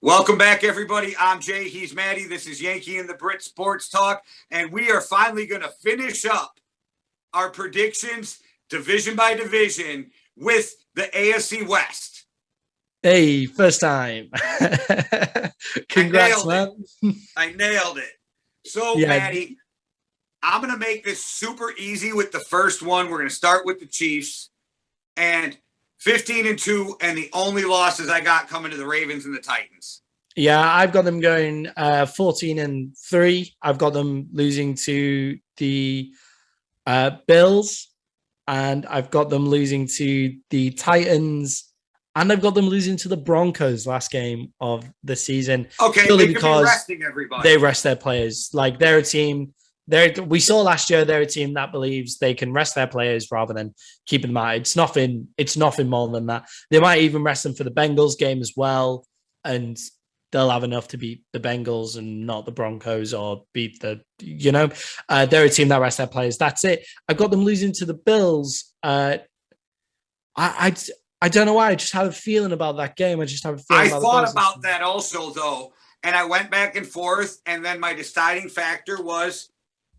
Welcome back, everybody. I'm Jay. He's Maddie. This is Yankee and the Brit Sports Talk. And we are finally going to finish up our predictions division by division with the AFC West. Hey, first time. Congrats, man. I nailed it. So, yeah. Maddie, I'm going to make this super easy with the first one. We're going to start with the Chiefs. And 15-2, and the only losses I got coming to the Ravens and the Titans. Yeah, I've got them going 14-3. I've got them losing to the Bills, and I've got them losing to the Titans, and I've got them losing to the Broncos last game of the season. Okay, purely because resting everybody. They rest their players. Like, they're a team. We saw last year they're a team that believes they can rest their players rather than keeping them out. It's nothing more than that. They might even rest them for the Bengals game as well, and they'll have enough to beat the Bengals and not the Broncos or beat they're a team that rests their players. That's it. I got them losing to the Bills. I don't know why. I just have a feeling about that game. I thought about that also, though, and I went back and forth, and then my deciding factor was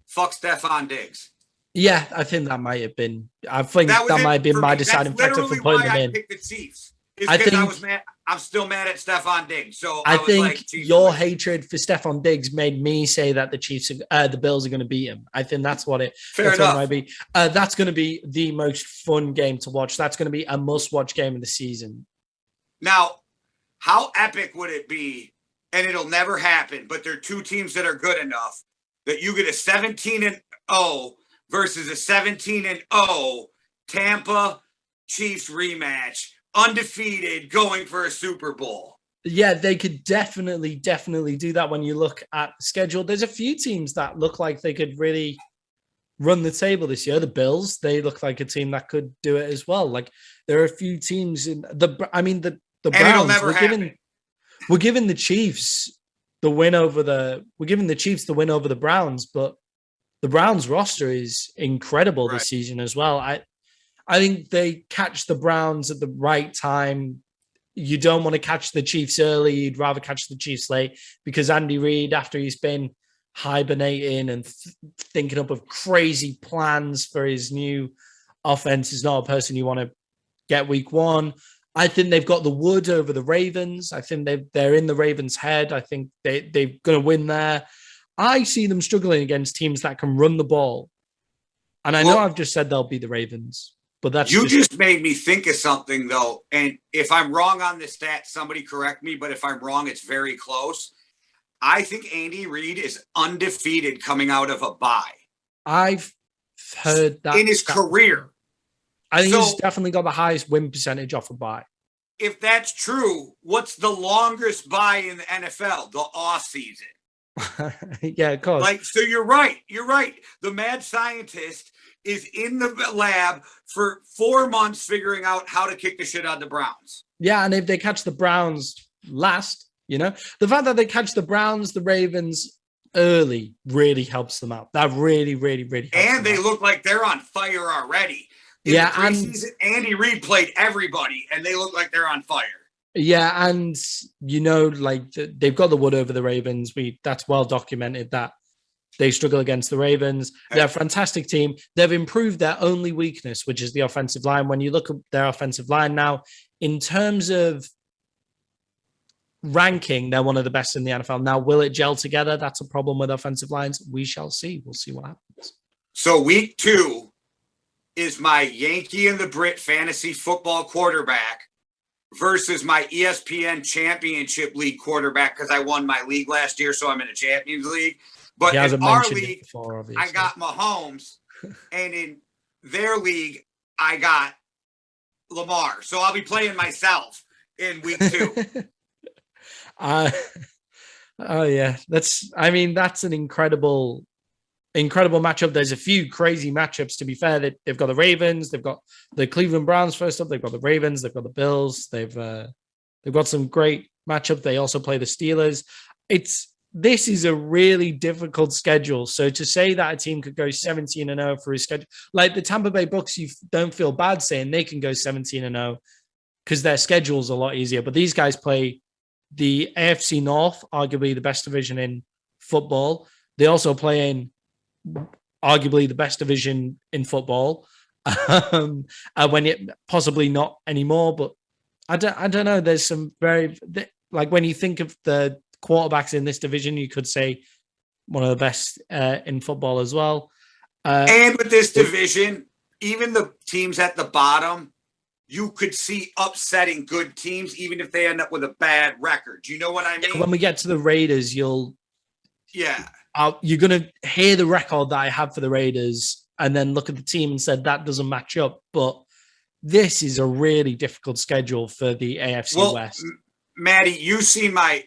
fuck Stephon Diggs. Yeah, I think that might have been. I think that might have been my deciding factor for putting them in. I picked the Chiefs. I was mad. I'm still mad at Stephon Diggs. So I think your hatred for Stephon Diggs made me say that the Bills are going to beat him. I think that's what it. Fair enough. What it might be. That's going to be the most fun game to watch. That's going to be a must-watch game of the season. Now, how epic would it be? And it'll never happen. But there are two teams that are good enough that you get a 17-0 versus a 17-0 Tampa Chiefs rematch, undefeated, going for a Super Bowl. Yeah, they could definitely do that when you look at the schedule. There's a few teams that look like they could really run the table this year. The Bills, they look like a team that could do it as well. Like, there are a few teams in the Browns. We're giving the Chiefs the win over the Browns, but the Browns roster is incredible this season as well. I think they catch the Browns at the right time. You don't want to catch the Chiefs early. You'd rather catch the Chiefs late, because Andy Reid, after he's been hibernating and thinking up of crazy plans for his new offense, is not a person you want to get week one. I think they've got the wood over the Ravens. I think they're in the Ravens' head. I think they're going to win there. I see them struggling against teams that can run the ball. And I know I've just said they'll be the Ravens, but that's just made me think of something, though. And if I'm wrong on this stat, somebody correct me. But if I'm wrong, it's very close. I think Andy Reid is undefeated coming out of a bye. I've heard that in his career. I think he's definitely got the highest win percentage off a bye. If that's true, what's the longest bye in the NFL? The offseason. Yeah, of course. So you're right. You're right. The mad scientist is in the lab for 4 months figuring out how to kick the shit out of the Browns. Yeah, and if they catch the Browns last, the fact that they catch the Browns, the Ravens early really helps them out. That really helps them. And they look like they're on fire already. In the preseason, Andy Reid played everybody, and they look like they're on fire. Yeah, and they've got the wood over the Ravens. That's well documented that they struggle against the Ravens. They're a fantastic team. They've improved their only weakness, which is the offensive line. When you look at their offensive line now, in terms of ranking, they're one of the best in the NFL. Now, will it gel together? That's a problem with offensive lines. We shall see. We'll see what happens. So week 2 is my Yankee and the Brit fantasy football quarterback versus my ESPN Championship League quarterback, because I won my league last year, so I'm in a Champions League. But in our league, I got Mahomes, and in their league, I got Lamar. So I'll be playing myself in week 2. Oh yeah, that's an incredible matchup. There's a few crazy matchups, to be fair. They've got the Ravens, they've got the Cleveland Browns first up, they've got the Ravens, they've got the Bills, they've got some great matchup. They also play the Steelers. This is a really difficult schedule. So to say that a team could go 17-0 for his schedule, like the Tampa Bay Bucks, you don't feel bad saying they can go 17-0 because their schedule's a lot easier. But these guys play the AFC North, arguably the best division in football. They also play in arguably the best division in football. When it possibly not anymore, but I don't know. There's some like when you think of the quarterbacks in this division, you could say one of the best in football as well. And with this division, even the teams at the bottom, you could see upsetting good teams, even if they end up with a bad record. Do you know what I mean? When we get to the Raiders, you're going to hear the record that I have for the Raiders and then look at the team and say that doesn't match up. But this is a really difficult schedule for the AFC West. Maddie, you see my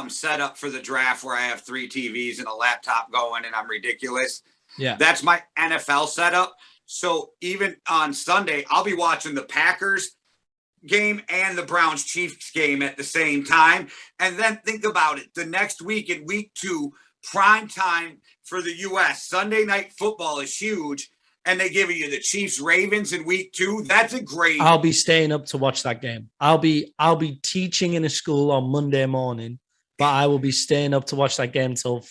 setup for the draft where I have 3 TVs and a laptop going and I'm ridiculous. Yeah. That's my NFL setup. So even on Sunday, I'll be watching the Packers game and the Browns Chiefs game at the same time. And then think about it. The next week in week 2, prime time for the U.S. Sunday night football is huge. And they give you the Chiefs Ravens in week 2. That's a great. I'll be staying up to watch that game. I'll be teaching in a school on Monday morning, but I will be staying up to watch that game till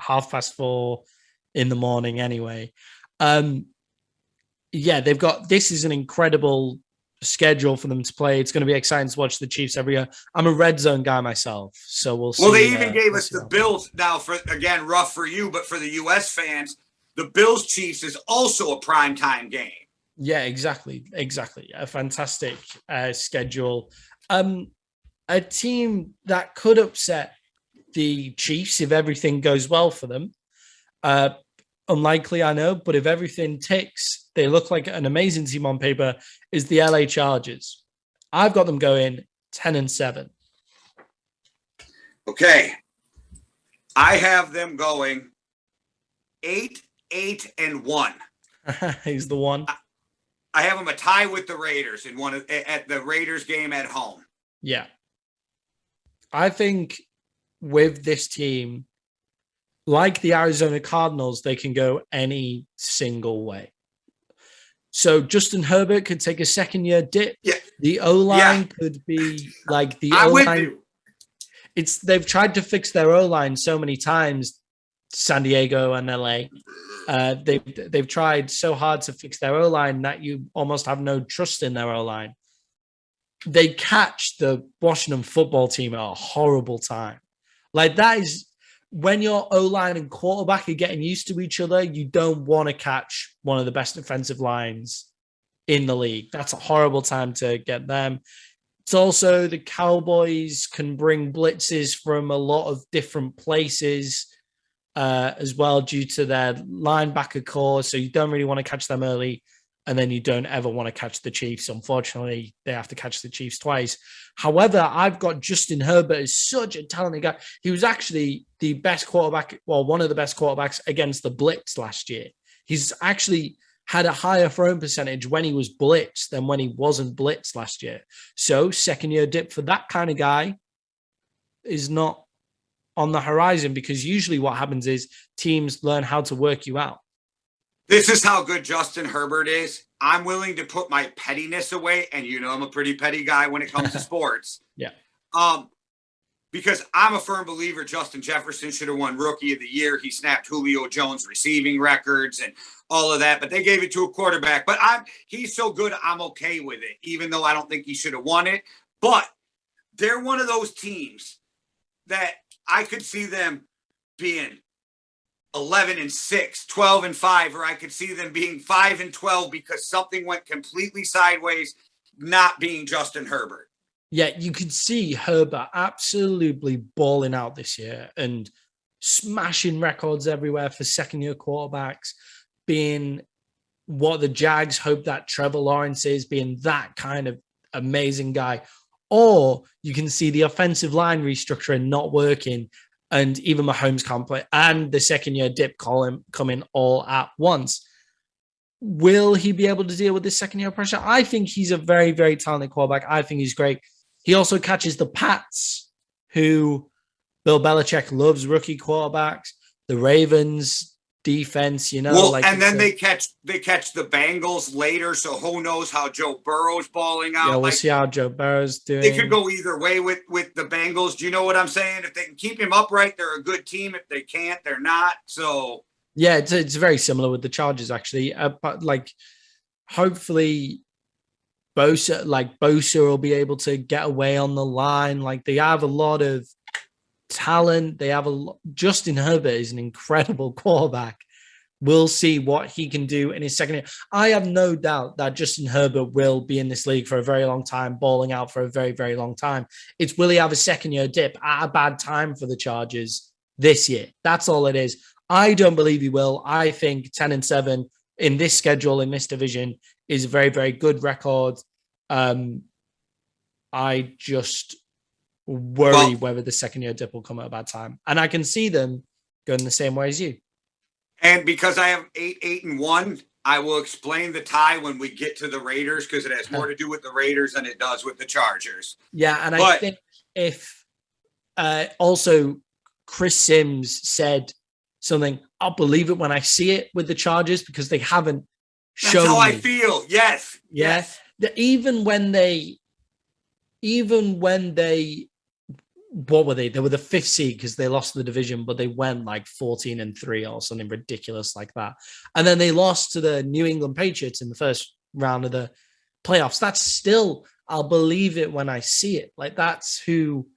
4:30 in the morning anyway. Yeah, this is an incredible schedule for them to play. It's going to be exciting to watch the Chiefs every year. I'm a red zone guy myself, so we'll see. Well, they even gave us the Bills now for, again, rough for you, but for the U.S. fans, the Bills Chiefs is also a primetime game. Yeah, exactly. A fantastic schedule. A team that could upset the Chiefs if everything goes well for them. Unlikely, I know, but if everything ticks, they look like an amazing team on paper, is the LA Chargers. I've got them going 10-7. Okay. I have them going 8-1. He's the one. I have them a tie with the Raiders at the Raiders game at home. Yeah. I think with this team, like the Arizona Cardinals, they can go any single way. So Justin Herbert could take a second-year dip. Yeah. The O-line could be like the O-line. They've tried to fix their O-line so many times, San Diego and LA. They've tried so hard to fix their O-line that you almost have no trust in their O-line. They catch the Washington football team at a horrible time. Like that is when your O-line and quarterback are getting used to each other, you don't want to catch one of the best defensive lines in the league. That's a horrible time to get them. It's also the Cowboys can bring blitzes from a lot of different places as well due to their linebacker core. So you don't really want to catch them early. And then you don't ever want to catch the Chiefs. Unfortunately, they have to catch the Chiefs twice. However, I've got Justin Herbert as such a talented guy. He was actually the best quarterback, well, one of the best quarterbacks against the blitz last year. He's actually had a higher throwing percentage when he was blitzed than when he wasn't blitzed last year. So second-year dip for that kind of guy is not on the horizon because usually what happens is teams learn how to work you out. This is how good Justin Herbert is. I'm willing to put my pettiness away, and you know I'm a pretty petty guy when it comes to sports. Yeah. Because I'm a firm believer Justin Jefferson should have won Rookie of the Year. He snapped Julio Jones' receiving records and all of that, but they gave it to a quarterback. But he's so good, I'm okay with it, even though I don't think he should have won it. But they're one of those teams that I could see them being 11-6, 12-5, or I could see them being 5-12 because something went completely sideways, not being Justin Herbert. Yeah, you could see Herbert absolutely balling out this year and smashing records everywhere for second-year quarterbacks, being what the Jags hope that Trevor Lawrence is, being that kind of amazing guy. Or you can see the offensive line restructuring not working, and even Mahomes can't play, and the second-year dip coming all at once. Will he be able to deal with this second-year pressure? I think he's a very, very talented quarterback. I think he's great. He also catches the Pats, who Bill Belichick loves rookie quarterbacks. The Ravens defense, you know. Well, like and then they catch the Bengals later, so who knows how Joe Burrow's balling out. Yeah, we'll like, see how Joe Burrow's doing. They could go either way with the Bengals. Do you know what I'm saying? If they can keep him upright, they're a good team. If they can't, they're not. So yeah, it's very similar with the Chargers actually. But like, hopefully, Bosa will be able to get away on the line. Like they have a lot of talent. They have Justin Herbert is an incredible quarterback. We'll see what he can do in his second year. I have no doubt that Justin Herbert will be in this league for a very long time, balling out for a very, very long time. It's will he have a second year dip at a bad time for the Chargers this year? That's all it is. I don't believe he will. I think 10-7 in this schedule, in this division, is a very, very good record. I just worry whether the second year dip will come at a bad time. And I can see them going the same way as you. And because I have 8-1, I will explain the tie when we get to the Raiders because it has more to do with the Raiders than it does with the Chargers. Yeah, and I think if also Chris Sims said something, I'll believe it when I see it with the Chargers because they haven't shown That's how me. I feel. Yes. Yeah. Yes. Even when they what were they? They were the 5th seed because they lost the division, but they went like 14-3 or something ridiculous like that. And then they lost to the New England Patriots in the first round of the playoffs. That's still, I'll believe it when I see it. Like that's who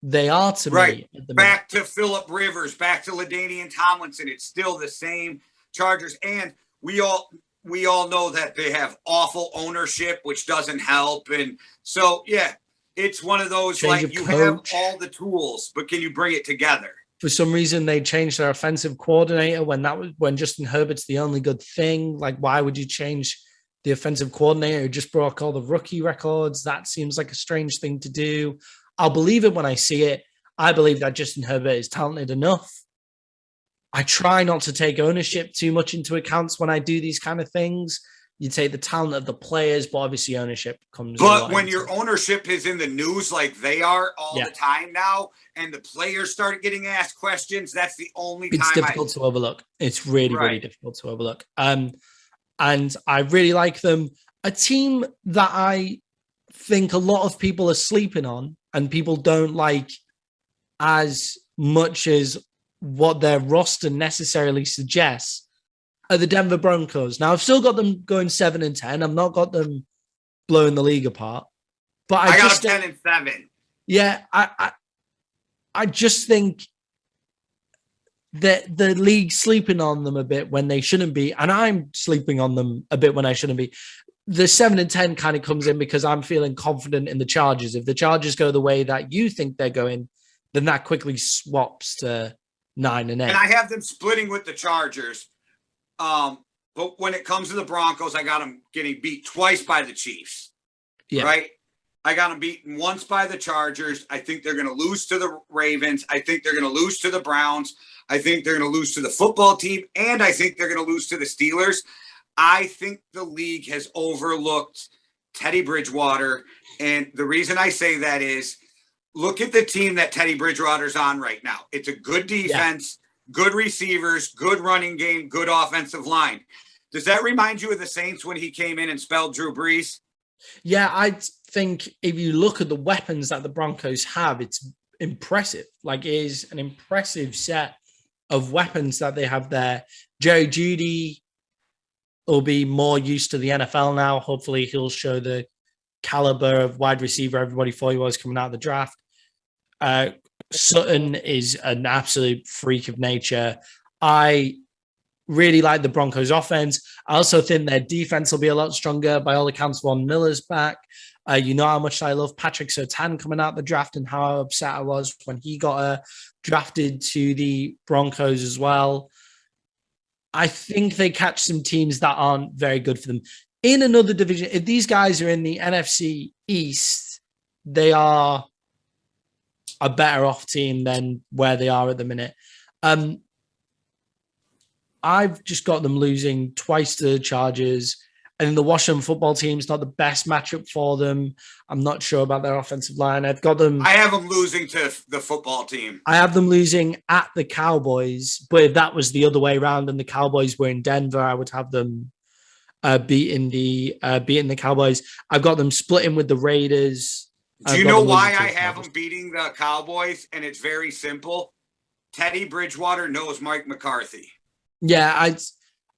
they are to me. Back to Phillip Rivers, back to LaDainian Tomlinson. It's still the same Chargers. And we all know that they have awful ownership, which doesn't help. And so, yeah. It's one of those, like, you have all the tools, but can you bring it together? For some reason, they changed their offensive coordinator when Justin Herbert's the only good thing. Like, why would you change the offensive coordinator who just broke all the rookie records? That seems like a strange thing to do. I'll believe it when I see it. I believe that Justin Herbert is talented enough. I try not to take ownership too much into account when I do these kind of things. You take the talent of the players, but obviously ownership comes. But when your ownership is in the news like they are all the time now, and the players start getting asked questions, that's the only time. It's difficult to overlook. It's really, really difficult to overlook. And I really like them. A team that I think a lot of people are sleeping on and people don't like as much as what their roster necessarily suggests are the Denver Broncos. Now, I've still got them going 7-10. I've not got them blowing the league apart. But I got 10-7. Yeah, I just think that the league's sleeping on them a bit when they shouldn't be, and I'm sleeping on them a bit when I shouldn't be. The 7-10 kind of comes in because I'm feeling confident in the Chargers. If the Chargers go the way that you think they're going, then that quickly swaps to 9-8. And I have them splitting with the Chargers. But when it comes to the Broncos, I got them getting beat twice by the Chiefs. Yeah. Right? I got them beaten once by the Chargers. I think they're going to lose to the Ravens. I think they're going to lose to the Browns. I think they're going to lose to the football team. And I think they're going to lose to the Steelers. I think the league has overlooked Teddy Bridgewater. And the reason I say that is look at the team that Teddy Bridgewater's on right now. It's a good defense. Yeah. Good receivers, good running game, good offensive line. Does that remind you of the Saints when he came in and spelled Drew Brees? Yeah, I think if you look at the weapons that the Broncos have, it's impressive. Like, it is an impressive set of weapons that they have there. Jerry Jeudy will be more used to the NFL now. Hopefully, he'll show the caliber of wide receiver everybody thought he was coming out of the draft. Sutton is an absolute freak of nature. I really like the Broncos offense. I also think their defense will be a lot stronger. By all accounts, Von Miller's back. You know how much I love Patrick Surtain coming out the draft and how upset I was when he got drafted to the Broncos as well. I think they catch some teams that aren't very good for them. In another division, if these guys are in the NFC East, they are a better off team than where they are at the minute. I've just got them losing twice to the Chargers. And then the Washington football team's not the best matchup for them. I'm not sure about their offensive line. I have them losing to the football team. I have them losing at the Cowboys. But if that was the other way around and the Cowboys were in Denver, I would have them beating the Cowboys. I've got them splitting with the Raiders. Do you know why I have them beating the Cowboys? And it's very simple. Teddy Bridgewater knows Mike McCarthy. Yeah,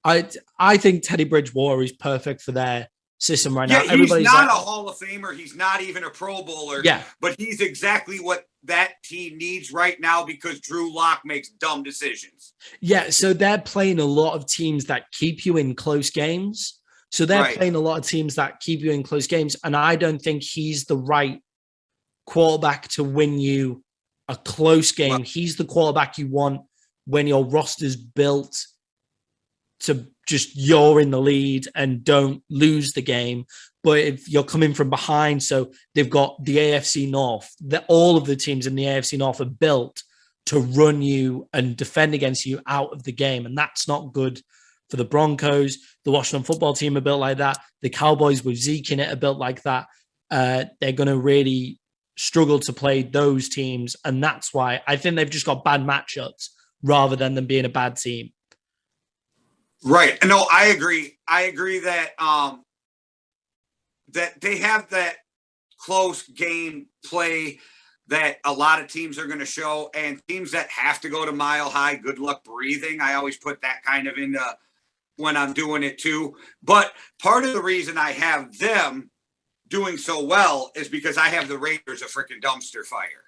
I think Teddy Bridgewater is perfect for their system right now. He's not a Hall of Famer. He's not even a Pro Bowler. Yeah. But he's exactly what that team needs right now because Drew Lock makes dumb decisions. Yeah, so they're playing a lot of teams that keep you in close games. So they're playing a lot of teams that keep you in close games. And I don't think he's the right quarterback to win you a close game. Well, he's the quarterback you want when your roster's built to just you're in the lead and don't lose the game. But if you're coming from behind, so they've got the AFC North, all of the teams in the AFC North are built to run you and defend against you out of the game. And that's not good for the Broncos. The Washington football team are built like that. The Cowboys with Zeke in it are built like that. They're going to really struggle to play those teams. And that's why I think they've just got bad matchups rather than them being a bad team. Right. No, I agree. I agree that that they have that close game play that a lot of teams are going to show, and teams that have to go to Mile High, good luck breathing. I always put that kind of into when I'm doing it too. But part of the reason I have them doing so well is because I have the Raiders a freaking dumpster fire.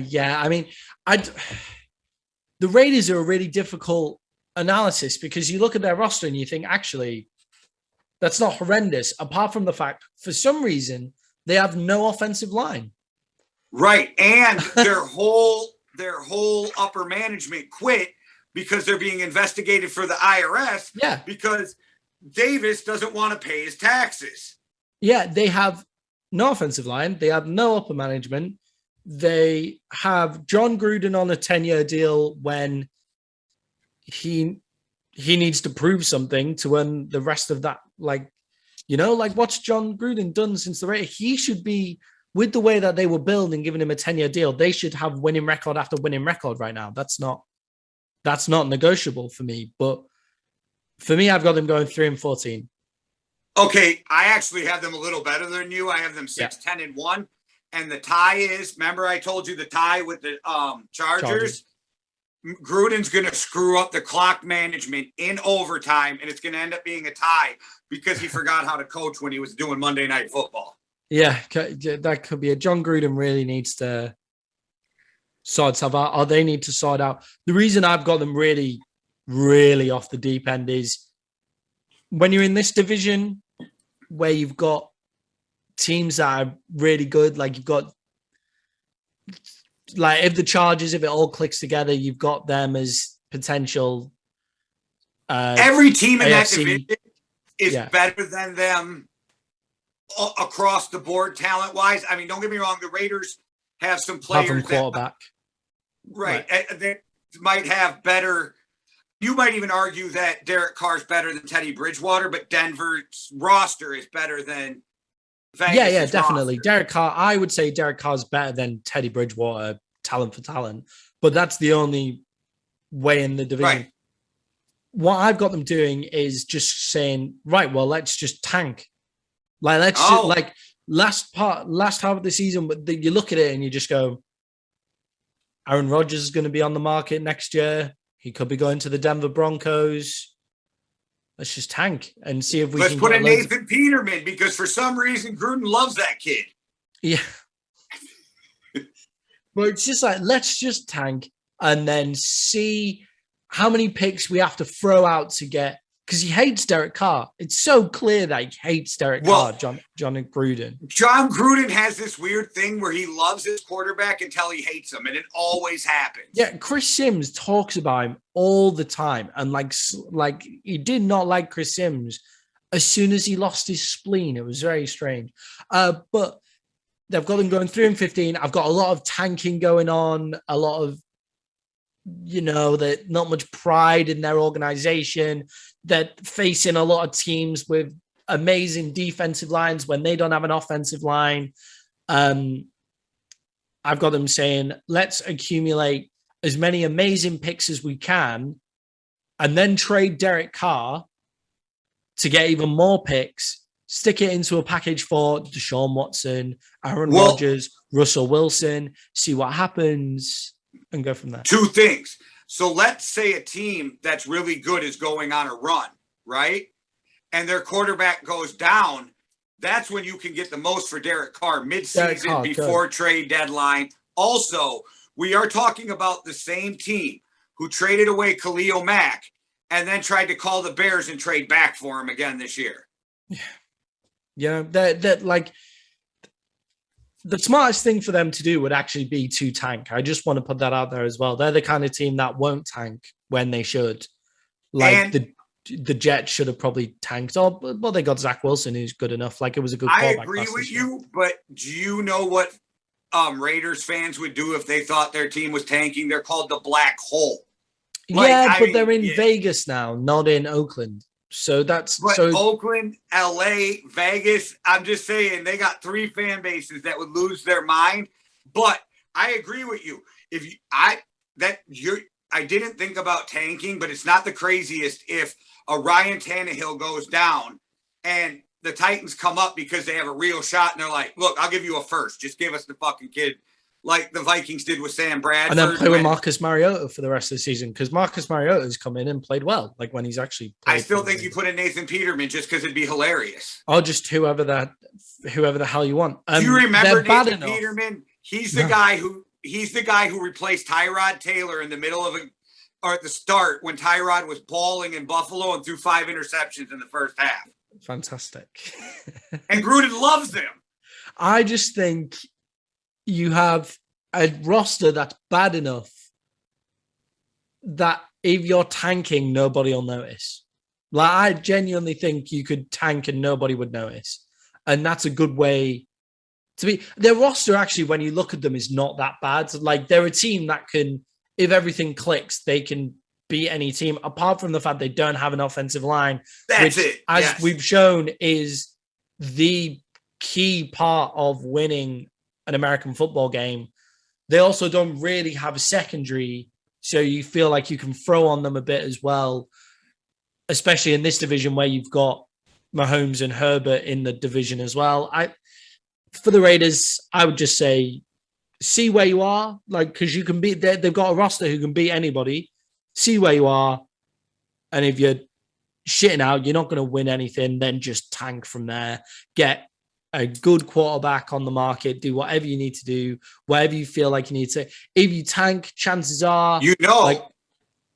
Yeah, I mean, the Raiders are a really difficult analysis because you look at their roster and you think, actually, that's not horrendous, apart from the fact, for some reason, they have no offensive line. Right. And their whole upper management quit because they're being investigated for the IRS. Yeah. Because Davis doesn't want to pay his taxes. Yeah, they have no offensive line. They have no upper management. They have John Gruden on a 10-year deal when he needs to prove something to earn the rest of that. What's John Gruden done since the Raiders? He should be, with the way that they were building, giving him a 10-year deal, they should have winning record after winning record right now. That's not negotiable for me. But for me, I've got them going 3-14. Okay, I actually have them a little better than you. I have them 6-10-1. And the tie is, remember I told you the tie with the Chargers? Gruden's going to screw up the clock management in overtime, and it's going to end up being a tie because he forgot how to coach when he was doing Monday Night Football. Yeah, that could be it. John Gruden really needs to sort stuff out, or they need to sort out. The reason I've got them really, really off the deep end is when you're in this division where you've got teams that are really good, like you've got, like if the Chargers, if it all clicks together, you've got them as potential. Every team in AFC, that division is better than them across the board, talent wise. I mean, don't get me wrong. The Raiders have some players quarterback. Right. They might have better. You might even argue that Derek Carr's better than Teddy Bridgewater, but Denver's roster is better than Vegas'. Yeah, definitely. Roster. Derek Carr, I would say Derek Carr's better than Teddy Bridgewater, talent for talent, but that's the only way in the division. Right. What I've got them doing is just saying, right, well, let's just tank. Last half of the season, you look at it and you just go, Aaron Rodgers is going to be on the market next year. He could be going to the Denver Broncos. Let's just tank and see if we can put in Nathan Peterman because for some reason Gruden loves that kid. Yeah. But it's just like, let's just tank and then see how many picks we have to throw out to get, because he hates Derek Carr. It's so clear that he hates Derek Carr, John Gruden. John Gruden has this weird thing where he loves his quarterback until he hates him, and it always happens. Yeah, Chris Sims talks about him all the time, and like he did not like Chris Sims as soon as he lost his spleen. It was very strange. But they've got them going 3-15. I've got a lot of tanking going on, a lot of, not much pride in their organization. They're facing a lot of teams with amazing defensive lines when they don't have an offensive line. I've got them saying, let's accumulate as many amazing picks as we can and then trade Derek Carr to get even more picks, stick it into a package for Deshaun Watson, Aaron Rodgers, Russell Wilson, see what happens, and go from there. Two things. So let's say a team that's really good is going on a run, right? And their quarterback goes down. That's when you can get the most for Derek Carr mid-season before trade deadline. Also, we are talking about the same team who traded away Khalil Mack and then tried to call the Bears and trade back for him again this year. Yeah, that like the smartest thing for them to do would actually be to tank. I just want to put that out there as well. They're the kind of team that won't tank when they should. Like the Jets should have probably tanked. Oh, well, they got Zach Wilson, who's good enough. Like it was a good quarterback. I agree with you, but do you know what Raiders fans would do if they thought their team was tanking? They're called the Black Hole. Like, they're in Vegas now, not in Oakland. So Oakland, LA, Vegas, I'm just saying they got three fan bases that would lose their mind. But I agree with you. I didn't think about tanking, but it's not the craziest if a Ryan Tannehill goes down and the Titans come up because they have a real shot and they're like, look, I'll give you a first. Just give us the fucking kid, like the Vikings did with Sam Bradford. And then play with Marcus Mariota for the rest of the season, because Marcus Mariota has come in and played well, like when he's actually played. I still think you put in Nathan Peterman just because it'd be hilarious. Or just whoever the hell you want. Do you remember Nathan Peterman? He's the guy who replaced Tyrod Taylor in the middle of or at the start when Tyrod was balling in Buffalo and threw 5 interceptions in the first half. Fantastic. And Gruden loves him. I just think you have a roster that's bad enough that if you're tanking, nobody will notice. Like, I genuinely think you could tank and nobody would notice. And that's a good way to be. Their roster, actually, when you look at them, is not that bad. Like, they're a team that can, if everything clicks, they can beat any team, apart from the fact they don't have an offensive line. That's it. As we've shown, is the key part of winning an American football game. They also don't really have a secondary, so you feel like you can throw on them a bit as well, especially in this division where you've got Mahomes and Herbert in the division as well. For the Raiders, I would just say, see where you are, like, because you can beat. They've got a roster who can beat anybody. See where you are, and if you're shitting out, you're not going to win anything. Then just tank from there. Get a good quarterback on the market. Do whatever you need to do, whatever you feel like you need to. If you tank, chances are,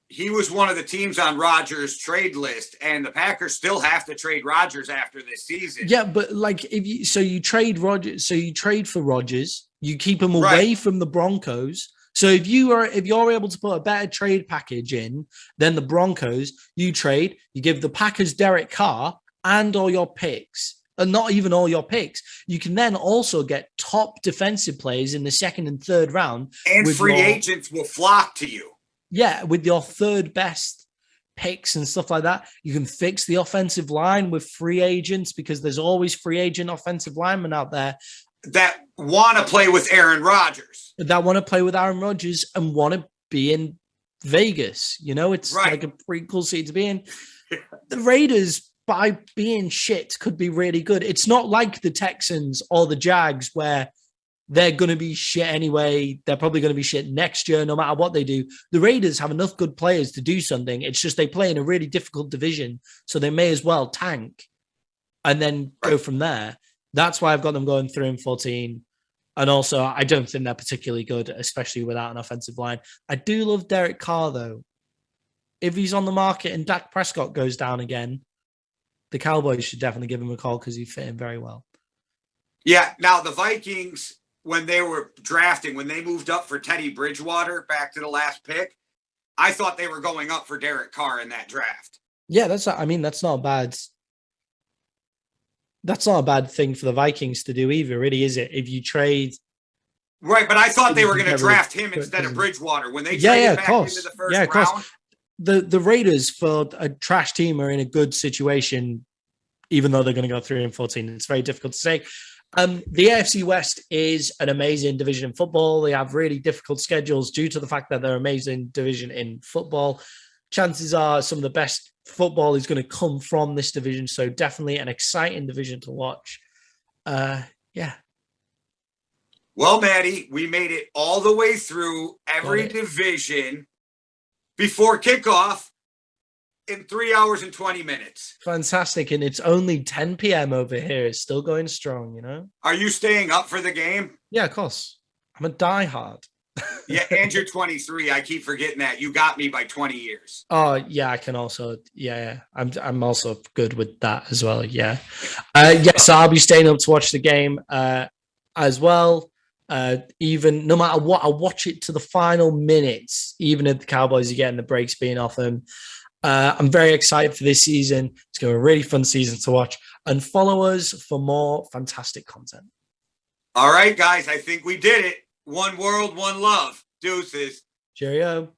he was one of the teams on Rodgers' trade list, and the Packers still have to trade Rodgers after this season. Yeah, but like you trade Rodgers, so you trade for Rodgers, you keep him away from the Broncos. So if you're able to put a better trade package in than the Broncos, you trade, you give the Packers Derek Carr and all your picks, and not even all your picks. You can then also get top defensive players in the second and third round. And free agents will flock to you. Yeah, with your third best picks and stuff like that. You can fix the offensive line with free agents, because there's always free agent offensive linemen out there that want to play with Aaron Rodgers. That want to play with Aaron Rodgers and want to be in Vegas. You know, it's like a pretty cool seat to be in. The Raiders, by being shit, could be really good. It's not like the Texans or the Jags where they're going to be shit anyway. They're probably going to be shit next year, no matter what they do. The Raiders have enough good players to do something. It's just they play in a really difficult division, so they may as well tank and then go from there. That's why I've got them going 3-14. And also, I don't think they're particularly good, especially without an offensive line. I do love Derek Carr, though. If he's on the market and Dak Prescott goes down again, the Cowboys should definitely give him a call, because he fit in very well. Yeah. Now, the Vikings, when they were drafting, when they moved up for Teddy Bridgewater back to the last pick, I thought they were going up for Derek Carr in that draft. Yeah, that's not a bad thing for the Vikings to do either, really, is it? If you trade. Right, but I thought they were going to draft him instead of Bridgewater when they traded back into the first round. The Raiders, for a trash team, are in a good situation even though they're going to go 3-14. It's very difficult to say. The AFC West is an amazing division in football. They have really difficult schedules due to the fact that they're an amazing division in football. Chances are some of the best football is going to come from this division. So definitely an exciting division to watch. Yeah. Well, Maddie, we made it all the way through every division before kickoff in 3 hours and 20 minutes. Fantastic. And it's only 10 p.m. over here. It's still going strong, you know? Are you staying up for the game? Yeah, of course. I'm a diehard. Yeah, and you're 23. I keep forgetting that. You got me by 20 years. Oh, yeah, I can also, yeah. I'm also good with that as well, yeah. Yes, I'll be staying up to watch the game as well. Even no matter what, I'll watch it to the final minutes, even if the Cowboys are getting the breaks being off them. I'm very excited for this season. It's going to be a really fun season to watch. And follow us for more fantastic content. All right, guys, I think we did it. One world, one love. Deuces. Cheerio.